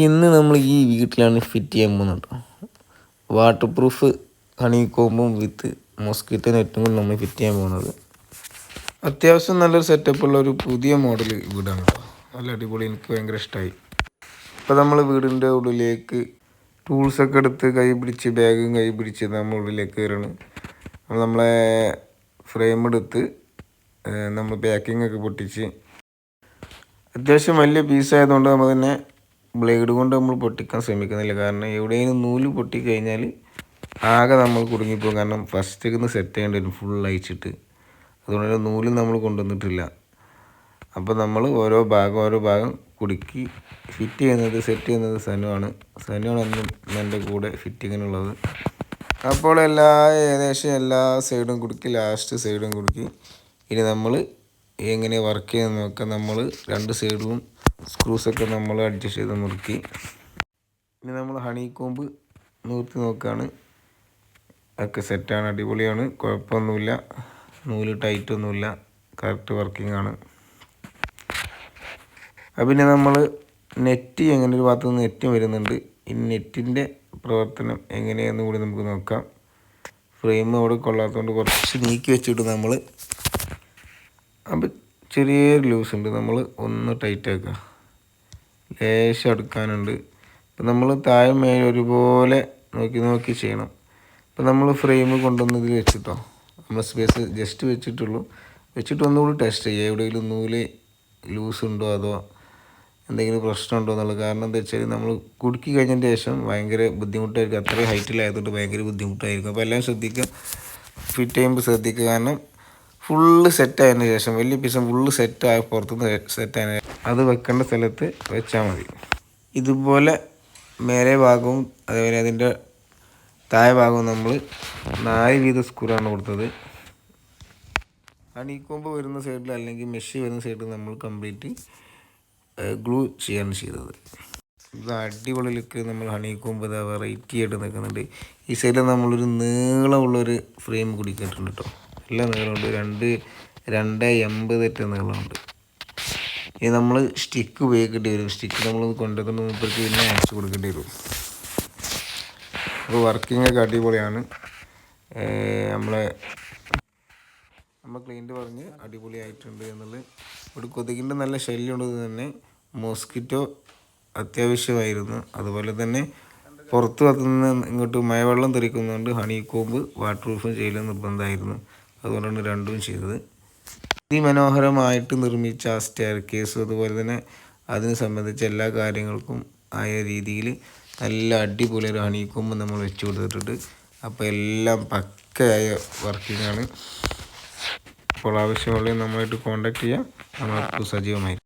ഇന്ന് നമ്മൾ ഈ വീട്ടിലാണ് ഫിറ്റ് ചെയ്യാൻ പോകുന്നത് കേട്ടോ. വാട്ടർ പ്രൂഫ് ഹണികോമ്പും വിത്ത് മോസ്കിറ്റോ നെറ്റും കൊണ്ട് നമ്മൾ ഫിറ്റ് ചെയ്യാൻ പോകുന്നത്. അത്യാവശ്യം നല്ലൊരു സെറ്റപ്പുള്ള ഒരു പുതിയ മോഡൽ വീടാണ് കേട്ടോ. നല്ല അടിപൊളി, എനിക്ക് ഭയങ്കര ഇഷ്ടമായി. ഇപ്പോൾ നമ്മൾ വീടിൻ്റെ ഉള്ളിലേക്ക് ടൂൾസൊക്കെ എടുത്ത് കൈ പിടിച്ച്, ബാഗും കൈ പിടിച്ച് നമ്മൾ ഉള്ളിലേക്ക് കയറണം. നമ്മളെ ഫ്രെയിം എടുത്ത് നമ്മൾ പാക്കിംഗ് ഒക്കെ പൊട്ടിച്ച്, അത്യാവശ്യം വലിയ പീസായതുകൊണ്ട് നമ്മൾ തന്നെ ബ്ലേഡ് കൊണ്ട് നമ്മൾ പൊട്ടിക്കാൻ ശ്രമിക്കുന്നില്ല. കാരണം എവിടെയെങ്കിലും നൂല് പൊട്ടിക്കഴിഞ്ഞാൽ ആകെ നമ്മൾ കുടുങ്ങിപ്പോകും. കാരണം ഫസ്റ്റേക്ക് സെറ്റ് ചെയ്യേണ്ടി വരും ഫുൾ അയച്ചിട്ട്. അതുകൊണ്ട് നൂല് നമ്മൾ കൊണ്ടുവന്നിട്ടില്ല. അപ്പോൾ നമ്മൾ ഓരോ ഭാഗം കുടുക്കി ഫിറ്റ് ചെയ്യുന്നത്, സെറ്റ് ചെയ്യുന്നത് സനുവാണ് എന്നും എൻ്റെ കൂടെ ഫിറ്റിങ്ങിനുള്ളത്. അപ്പോൾ ഏകദേശം എല്ലാ സൈഡും കുടുക്കി, ലാസ്റ്റ് സൈഡും കുടുക്കി. ഇനി നമ്മൾ എങ്ങനെ വർക്ക് ചെയ്യുന്നത് നോക്കാം. നമ്മൾ രണ്ട് സൈഡിലും സ്ക്രൂസൊക്കെ നമ്മൾ അഡ്ജസ്റ്റ് ചെയ്ത് മുറുക്കി. ഇനി നമ്മൾ ഹണികോമ്പ് നൂർത്തി നോക്കുകയാണ്. ഒക്കെ സെറ്റാണ്, അടിപൊളിയാണ്, കുഴപ്പമൊന്നുമില്ല. നൂല് ടൈറ്റൊന്നുമില്ല, കറക്റ്റ് വർക്കിംഗ് ആണ്. പിന്നെ നമ്മൾ നെറ്റ്, എങ്ങനെ ഒരു ഭാഗത്ത് നിന്ന് നെറ്റ് വരുന്നുണ്ട്. ഈ നെറ്റിൻ്റെ പ്രവർത്തനം എങ്ങനെയാണെന്ന് കൂടി നമുക്ക് നോക്കാം. ഫ്രെയിം അവിടെ കൊള്ളാത്തതുകൊണ്ട് കുറച്ച് നീക്കി വെച്ചിട്ട് നമ്മൾ, അപ്പം ചെറിയൊരു ലൂസ് ഉണ്ട്, നമ്മൾ ഒന്ന് ടൈറ്റ് ആക്കുക. ലേശം അടുക്കാനുണ്ട്. ഇപ്പം നമ്മൾ താഴെ മേലെ ഒരുപോലെ നോക്കി ചെയ്യണം. ഇപ്പം നമ്മൾ ഫ്രെയിം കൊണ്ടുവന്നതിൽ വെച്ചിട്ടോ, നമ്മൾ സ്പേസ് ജസ്റ്റ് വെച്ചിട്ട് ഒന്നുകൂടി ടെസ്റ്റ് ചെയ്യുക. എവിടെയെങ്കിലും നൂല് ലൂസ് ഉണ്ടോ, അതോ എന്തെങ്കിലും പ്രശ്നമുണ്ടോ എന്നുള്ളത്. കാരണം എന്താ വെച്ചാൽ നമ്മൾ കുടുക്കി കഴിഞ്ഞതിന് ശേഷം ഭയങ്കര ബുദ്ധിമുട്ടായിരിക്കും. അത്രയും ഹൈറ്റിലായതുകൊണ്ട് ഭയങ്കര ബുദ്ധിമുട്ടായിരിക്കും. അപ്പോൾ എല്ലാം ശ്രദ്ധിക്കുക, ഫിറ്റ് ചെയ്യുമ്പോൾ ശ്രദ്ധിക്കുക. കാരണം ഫുള്ള് സെറ്റായതിന് ശേഷം, വലിയ പീസം ഫുള്ള് സെറ്റായ, പുറത്തുനിന്ന് സെറ്റായതിന് ശേഷം അത് വെക്കേണ്ട സ്ഥലത്ത് വെച്ചാൽ മതി. ഇതുപോലെ മേലെ ഭാഗവും അതേപോലെ അതിൻ്റെ താഴെ ഭാഗവും നമ്മൾ 4 വീത സ്ക്രൂവാണ് കൊടുത്തത്. ഹണികോമ്പ് വരുന്ന സൈഡിൽ അല്ലെങ്കിൽ മെഷ് വരുന്ന സൈഡിൽ നമ്മൾ കംപ്ലീറ്റ് ഗ്ലൂ ചെയ്യാണ് ചെയ്തത്. ഇത് അടിപൊളി ലുക്ക്. നമ്മൾ ഹണികോമ്പ് വെറൈറ്റി ആയിട്ട് നിൽക്കുന്നുണ്ട്. ഈ സൈഡിൽ നമ്മളൊരു നീളമുള്ളൊരു ഫ്രെയിം കുടിക്കിട്ടുണ്ട് കേട്ടോ. നല്ല നീളമുണ്ട്, 2.80 നീളമുണ്ട്. ഇനി നമ്മൾ സ്റ്റിക്ക് ഉപയോഗിക്കേണ്ടി വരും. സ്റ്റിക്ക് നമ്മൾ കൊണ്ടുവന്ന മുമ്പേക്ക് പിന്നെ അയച്ചു കൊടുക്കേണ്ടി വരും. അപ്പോൾ വർക്കിംഗ് ഒക്കെ അടിപൊളിയാണ്. നമ്മൾ ക്ലീൻറ്റ് പറഞ്ഞ് അടിപൊളിയായിട്ടുണ്ട് എന്നുള്ളത്. ഇവിടെ കൊതുകിൻ്റെ നല്ല ശല്യം ഉള്ളത് തന്നെ മോസ്കിറ്റോ അത്യാവശ്യമായിരുന്നു. അതുപോലെ തന്നെ പുറത്ത് വന്ന് ഇങ്ങോട്ട് മഴവെള്ളം തെറിക്കുന്നതുകൊണ്ട് ഹണികോമ്പ് വാട്ടർ പ്രൂഫും ചെയ്യൽ നിർബന്ധമായിരുന്നു. അതുകൊണ്ടാണ് രണ്ടും ചെയ്തത്. അതിമനോഹരമായിട്ട് നിർമ്മിച്ച ആ സ്റ്റെയർ കേസും അതുപോലെ തന്നെ അതിനെ സംബന്ധിച്ച എല്ലാ കാര്യങ്ങൾക്കും ആയ രീതിയിൽ നല്ല അടിപൊളി ഒരു ഹണികോമ്പ് നമ്മൾ വെച്ച് കൊടുത്തിട്ടുണ്ട്. അപ്പോൾ എല്ലാം പക്കയായ വർക്കിംഗ് ആണ്. അപ്പോൾ ആവശ്യമുള്ള നമ്മളായിട്ട് കോൺടാക്ട് ചെയ്യാം. നമ്മൾക്ക് സജീവമായി.